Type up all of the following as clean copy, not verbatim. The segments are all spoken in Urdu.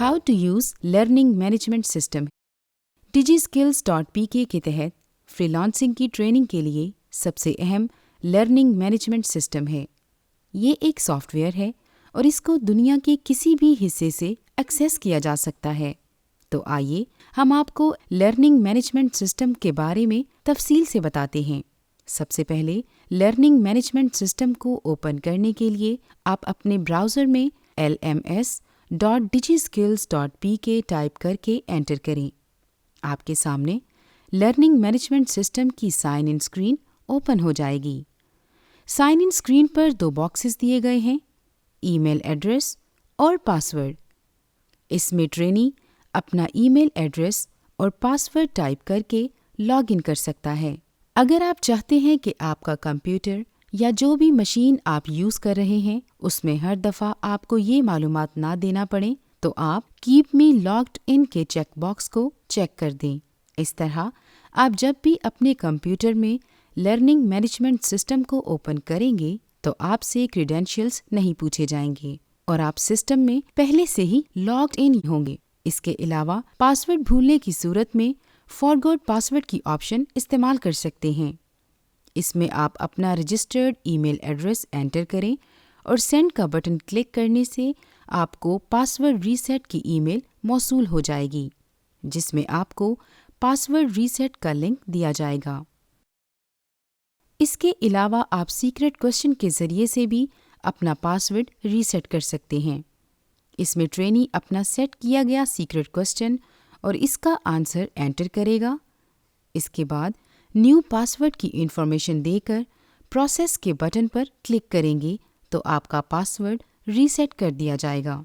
How to use learning management system. DigiSkills.pk کے تحت فری لانسنگ کی ٹریننگ کے لیے سب سے اہم لرننگ مینجمنٹ سسٹم ہے۔ یہ ایک سافٹ ویئر ہے اور اس کو دنیا کے کسی بھی حصے سے ایکسیس کیا جا سکتا ہے۔ تو آئیے ہم آپ کو لرننگ مینجمنٹ سسٹم کے بارے میں تفصیل سے بتاتے ہیں۔ سب سے پہلے لرننگ مینجمنٹ سسٹم کو اوپن کرنے کے لیے آپ اپنے براؤزر میں lms.digiskills.pk ٹائپ کر کے انٹر کریں۔ آپ کے سامنے لرننگ مینجمنٹ سسٹم کی سائن ان اسکرین اوپن ہو جائے گی۔ سائن ان اسکرین پر 2 باکسز دیے گئے ہیں، ای میل ایڈریس اور پاسورڈ۔ اس میں ٹرینی اپنا ای میل ایڈریس اور پاسورڈ ٹائپ کر کے لاگ ان کر سکتا ہے۔ اگر آپ چاہتے ہیں کہ آپ کا کمپیوٹر یا جو بھی مشین آپ یوز کر رہے ہیں اس میں ہر دفعہ آپ کو یہ معلومات نہ دینا پڑے تو آپ کیپ می لاگڈ ان کے چیک باکس کو چیک کر دیں۔ اس طرح آپ جب بھی اپنے کمپیوٹر میں لرننگ مینجمنٹ سسٹم کو اوپن کریں گے تو آپ سے کریڈینشیلز نہیں پوچھے جائیں گے اور آپ سسٹم میں پہلے سے ہی لاگڈ ان ہوں گے۔ اس کے علاوہ پاسورڈ بھولنے کی صورت میں فارگوٹ پاسورڈ کی آپشن استعمال کر سکتے ہیں۔ اس میں آپ اپنا رجسٹرڈ ای میل ایڈریس انٹر کریں اور سینڈ کا بٹن کلک کرنے سے آپ کو پاسورڈ ریسیٹ کی ای میل موصول ہو جائے گی، جس میں آپ کو پاسورڈ ریسیٹ کا لنک دیا جائے گا۔ اس کے علاوہ آپ سیکرٹ کویسچن کے ذریعے سے بھی اپنا پاسورڈ ریسیٹ کر سکتے ہیں۔ اس میں ٹرینی اپنا سیٹ کیا گیا سیکرٹ کویسچن اور اس کا آنسر انٹر کرے گا۔ اس کے بعد نیو پاسورڈ کی انفارمیشن دے کر پروسیس کے بٹن پر کلک کریں گے تو آپ کا پاسورڈ ریسیٹ کر دیا جائے گا۔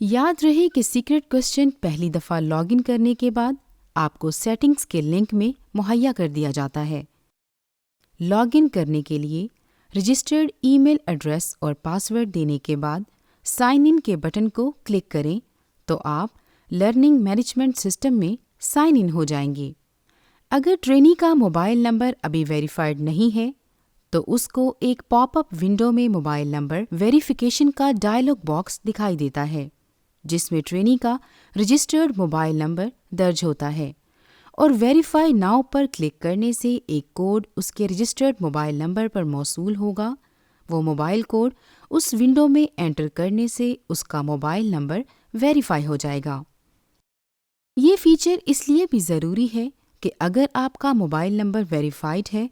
یاد رہے کہ سیکرٹ کویسچن پہلی دفعہ لاگ ان کرنے کے بعد آپ کو سیٹنگز کے لنک میں مہیا کر دیا جاتا ہے۔ لاگ ان کرنے کے لیے رجسٹرڈ ای میل ایڈریس اور پاسورڈ دینے کے بعد سائن ان کے بٹن کو کلک کریں تو آپ لرننگ مینجمنٹ سسٹم میں سائن ان ہو جائیں گے۔ اگر ٹرینی کا موبائل نمبر ابھی ویریفائڈ نہیں ہے تو اس کو ایک پاپ اپ ونڈو میں موبائل نمبر ویریفیکیشن کا ڈائلاگ باکس دکھائی دیتا ہے، جس میں ٹرینی کا رجسٹرڈ موبائل نمبر درج ہوتا ہے، اور ویریفائی ناؤ پر کلک کرنے سے ایک کوڈ اس کے رجسٹرڈ موبائل نمبر پر موصول ہوگا۔ وہ موبائل کوڈ اس ونڈو میں انٹر کرنے سے اس کا موبائل نمبر ویریفائی ہو جائے گا۔ یہ فیچر اس لیے بھی ضروری ہے کہ اگر آپ کا موبائل نمبر ویریفائڈ ہے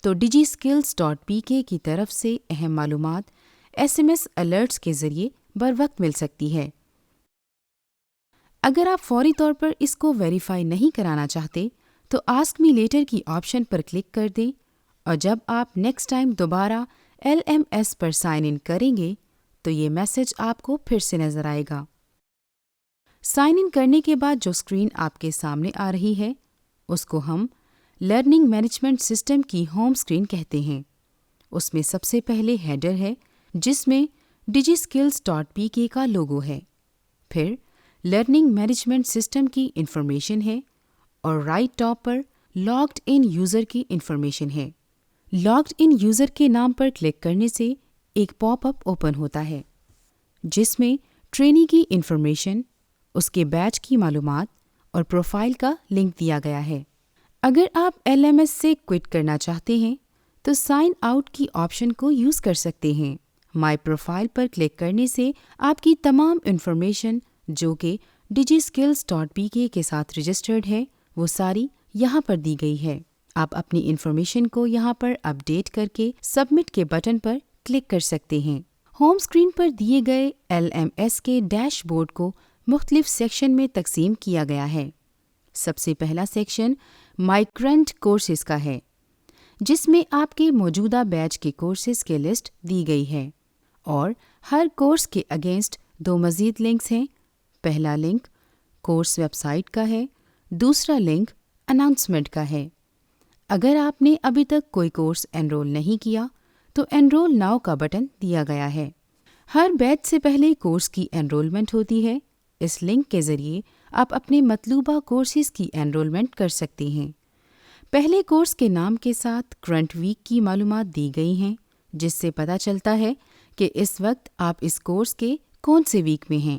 تو DigiSkills.pk کی طرف سے اہم معلومات SMS الرٹس کے ذریعے بروقت مل سکتی ہے۔ اگر آپ فوری طور پر اس کو ویریفائی نہیں کرانا چاہتے تو آسک می لیٹر کی آپشن پر کلک کر دیں، اور جب آپ نیکسٹ ٹائم دوبارہ LMS پر سائن ان کریں گے تو یہ میسج آپ کو پھر سے نظر آئے گا۔ سائن ان کرنے کے بعد جو اسکرین آپ کے سامنے آ رہی ہے اس کو ہم لرننگ مینجمنٹ سسٹم کی ہوم اسکرین کہتے ہیں۔ اس میں سب سے پہلے ہیڈر ہے جس میں DigiSkills.pk کا لوگو ہے، پھر لرننگ مینجمنٹ سسٹم کی انفارمیشن ہے اور right top per logged in user کی انفارمیشن ہے۔ لاگڈ ان یوزر کے نام پر کلک کرنے سے ایک پاپ اپ اوپن ہوتا ہے جس میں ٹرینی کی انفارمیشن، اس کے بیچ کی معلومات اور پروفائل کا لنک دیا گیا ہے۔ اگر آپ LMS سے کوئٹ کرنا چاہتے ہیں تو سائن آؤٹ کی آپشن کو یوز کر سکتے ہیں۔ مائی پروفائل پر کلک کرنے سے آپ کی تمام انفارمیشن جو کہ DigiSkills.pk کے ساتھ رجسٹرڈ ہے وہ ساری یہاں پر دی گئی ہے۔ آپ اپنی انفارمیشن کو یہاں پر اپ ڈیٹ کر کے سبمٹ کے بٹن پر کلک کر سکتے ہیں۔ ہوم اسکرین پر دیے گئے LMS کے ڈیش بورڈ کو مختلف سیکشن میں تقسیم کیا گیا ہے۔ سب سے پہلا سیکشن مائی کرنٹ کورسز کا ہے، جس میں آپ کے موجودہ بیچ کے کورسز کے لسٹ دی گئی ہے، اور ہر کورس کے اگینسٹ 2 مزید لنکس ہیں۔ پہلا لنک کورس ویب سائٹ کا ہے، دوسرا لنک اناؤنسمنٹ کا ہے۔ اگر آپ نے ابھی تک کوئی کورس انرول نہیں کیا تو انرول ناؤ کا بٹن دیا گیا ہے۔ ہر بیچ سے پہلے کورس کی انرولمنٹ ہوتی ہے۔ اس لنک کے ذریعے آپ اپنے مطلوبہ کورسز کی انرولمنٹ کر سکتے ہیں۔ پہلے کورس کے نام کے ساتھ کرنٹ ویک کی معلومات دی گئی ہیں، جس سے پتہ چلتا ہے کہ اس وقت آپ اس کورس کے کون سے ویک میں ہیں۔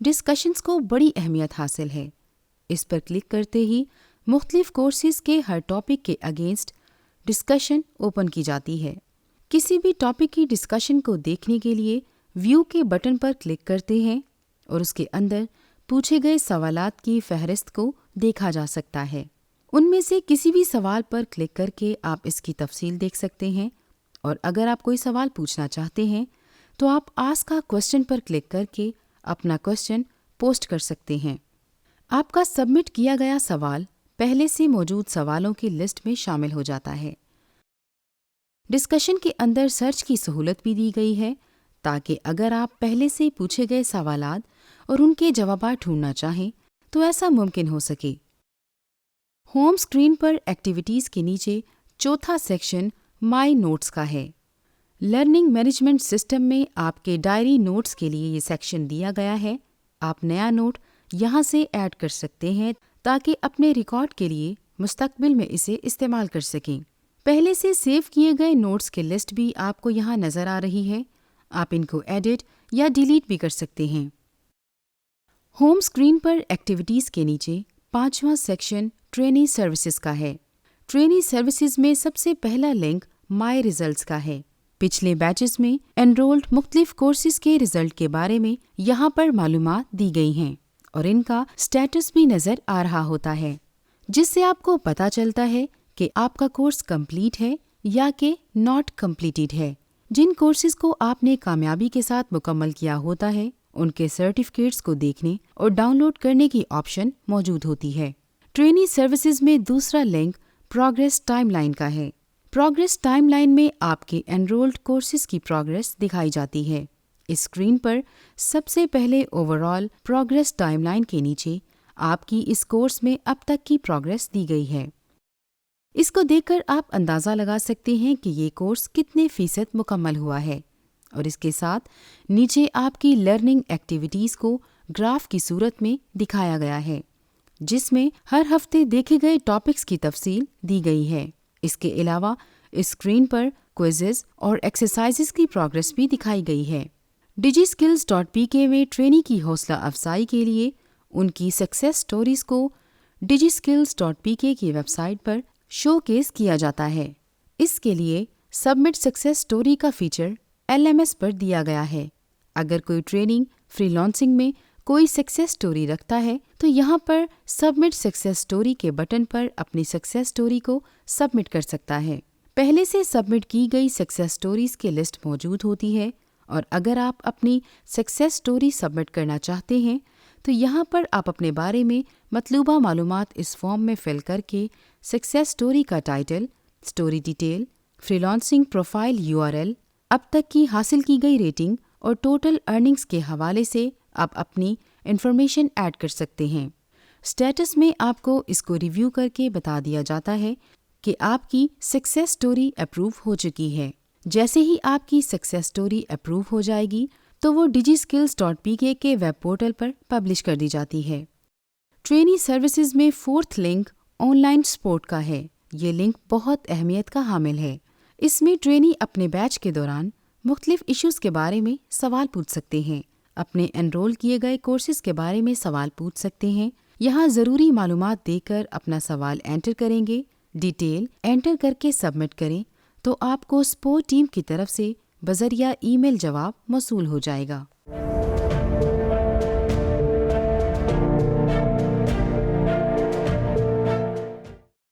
ڈسکشنز کو بڑی اہمیت حاصل ہے۔ اس پر کلک کرتے ہی مختلف کورسز کے ہر ٹاپک کے اگینسٹ ڈسکشن اوپن کی جاتی ہے۔ کسی بھی ٹاپک کی ڈسکشن کو دیکھنے کے لیے ویو کے بٹن پر کلک کرتے ہیں اور اس کے اندر پوچھے گئے سوالات کی فہرست کو دیکھا جا سکتا ہے۔ ان میں سے کسی بھی سوال پر کلک کر کے آپ اس کی تفصیل دیکھ سکتے ہیں، اور اگر آپ کوئی سوال پوچھنا چاہتے ہیں تو آپ ask a question per click کر کے اپنا کوسچن پوسٹ کر سکتے ہیں۔ آپ کا سبمٹ کیا گیا سوال پہلے سے موجود سوالوں کی لسٹ میں شامل ہو جاتا ہے۔ ڈسکشن کے اندر سرچ کی سہولت بھی دی گئی ہے تاکہ اگر آپ پہلے سے پوچھے گئے سوالات اور ان کے جوابات ڈھونڈنا چاہیں تو ایسا ممکن ہو سکے۔ ہوم اسکرین پر ایکٹیویٹیز کے نیچے چوتھا سیکشن مائی نوٹس کا ہے۔ لرننگ مینجمنٹ سسٹم میں آپ کے ڈائری نوٹس کے لیے یہ سیکشن دیا گیا ہے۔ آپ نیا نوٹ یہاں سے ایڈ کر سکتے ہیں تاکہ اپنے ریکارڈ کے لیے مستقبل میں اسے استعمال کر سکیں۔ پہلے سے سیو کیے گئے نوٹس کی لسٹ بھی آپ کو یہاں نظر آ رہی ہے۔ آپ ان کو ایڈٹ یا ڈیلیٹ بھی کر سکتے ہیں۔ ہوم اسکرین پر ایکٹیویٹیز کے نیچے پانچواں سیکشن ٹریننگ سروسز کا ہے۔ ٹریننگ سروسز میں سب سے پہلا لنک مائی ریزلٹس کا ہے۔ پچھلے بیچز میں انرولڈ مختلف کورسز کے رزلٹ کے بارے میں یہاں پر معلومات دی گئی ہیں اور ان کا سٹیٹس بھی نظر آ رہا ہوتا ہے، جس سے آپ کو پتہ چلتا ہے کہ آپ کا کورس کمپلیٹ ہے یا کہ ناٹ کمپلیٹڈ ہے۔ جن کورسز کو آپ نے کامیابی کے ساتھ مکمل کیا ہوتا ہے ان کے سرٹیفکیٹس کو دیکھنے اور ڈاؤن لوڈ کرنے کی آپشن موجود ہوتی ہے۔ ٹریننگ سروسز میں دوسرا لنک پروگریس ٹائم لائن کا ہے۔ پروگریس ٹائم لائن میں آپ کے انرولڈ کورسز کی پروگریس دکھائی جاتی ہے۔ اس اسکرین پر سب سے پہلے over all progress time line کے نیچے آپ کی اس کورس میں اب تک کی پروگریس دی گئی ہے۔ اس کو دیکھ کر آپ اندازہ لگا سکتے ہیں کہ یہ کورس کتنے فیصد مکمل ہوا ہے، اور اس کے ساتھ نیچے آپ کی لرننگ ایکٹیویٹیز کو گراف کی صورت میں دکھایا گیا ہے، جس میں ہر ہفتے دیکھے گئے ٹاپکس کی تفصیل دی گئی ہے۔ اس کے علاوہ اسکرین پر کوئزز اور ایکسرسائزز کی پروگریس بھی دکھائی گئی ہے۔ DigiSkills.pk میں ٹرینی کی حوصلہ افزائی کے لیے ان کی سکسیس سٹوریز کو DigiSkills.pk کی ویب سائٹ پر شو کیس کیا جاتا ہے۔ اس کے لیے سبمٹ سکسیس سٹوری کا فیچر LMS پر دیا گیا ہے۔ اگر کوئی ٹریننگ فری لانسنگ میں کوئی سکسیس سٹوری رکھتا ہے تو یہاں پر سبمٹ سکسیس سٹوری کے بٹن پر اپنی سکسیس سٹوری کو سبمٹ کر سکتا ہے۔ پہلے سے سبمٹ کی گئی سکسیس سٹوریز کی لسٹ موجود ہوتی ہے، اور اگر آپ اپنی سکسیس سٹوری سبمٹ کرنا چاہتے ہیں تو یہاں پر آپ اپنے بارے میں مطلوبہ معلومات اس فارم میں فل کر کے سکسیس سٹوری کا title, story detail, free lancing profile URL، اب تک کی حاصل کی گئی ریٹنگ اور ٹوٹل ارننگز کے حوالے سے آپ اپنی انفارمیشن ایڈ کر سکتے ہیں۔ سٹیٹس میں آپ کو اس کو ریویو کر کے بتا دیا جاتا ہے کہ آپ کی سکسیس سٹوری اپروو ہو چکی ہے۔ جیسے ہی آپ کی سکسیس سٹوری اپروو ہو جائے گی تو وہ DigiSkills.pk کے ویب پورٹل پر پبلش کر دی جاتی ہے۔ ٹریننگ سروسز میں fourth link online support کا ہے۔ یہ لنک بہت اہمیت کا حامل ہے۔ اس میں ٹرینی اپنے بیچ کے دوران مختلف ایشوز کے بارے میں سوال پوچھ سکتے ہیں، اپنے انرول کیے گئے کورسز کے بارے میں سوال پوچھ سکتے ہیں، یہاں ضروری معلومات دے کر اپنا سوال انٹر کریں گے، ڈیٹیل انٹر کر کے سبمٹ کریں تو آپ کو سپورٹ ٹیم کی طرف سے بذریعہ ای میل جواب موصول ہو جائے گا۔